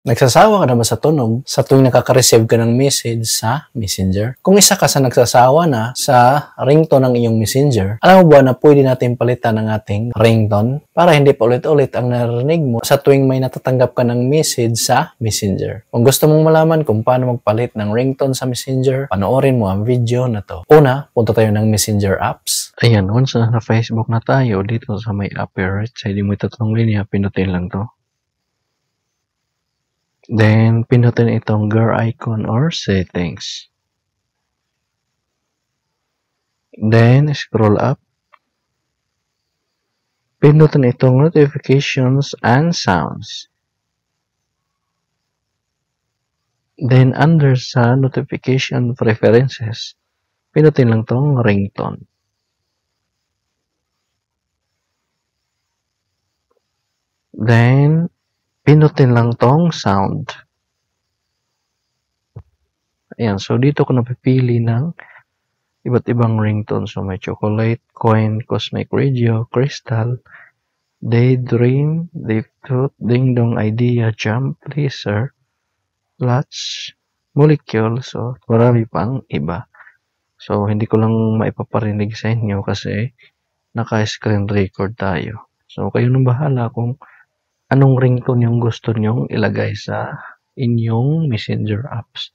Nagsasawa ka na ba sa tunog sa tuwing nakaka-receive ka ng message sa Messenger? Kung isa ka sa nagsasawa na sa ringtone ng iyong Messenger, alam mo ba na pwede natin palitan ng ating ringtone para hindi pa ulit-ulit ang narinig mo sa tuwing may natatanggap ka ng message sa Messenger? Kung gusto mong malaman kung paano magpalit ng ringtone sa Messenger, panoorin mo ang video na to. Una, punta tayo ng Messenger apps. Ayan, once na Facebook na tayo, dito sa may upper right side, mo itatlong linya, pinutin lang to. Then, pinutin itong gear icon or settings. Then, scroll up. Pinutin itong notifications and sounds. Then, under sa notification preferences, pinutin lang itong ringtone. Then, pinutin lang tong sound. Ayan, so dito ko napipili ng iba't ibang ringtone. So may chocolate, coin, cosmic radio, crystal, daydream, deep tooth, ding dong idea, jump, laser, latch, molecule. So marami pang iba. So hindi ko lang maipaparinig sa inyo kasi naka-screen record tayo. So kayo nang bahala kung anong ringtone yung gusto nyong ilagay sa inyong Messenger apps.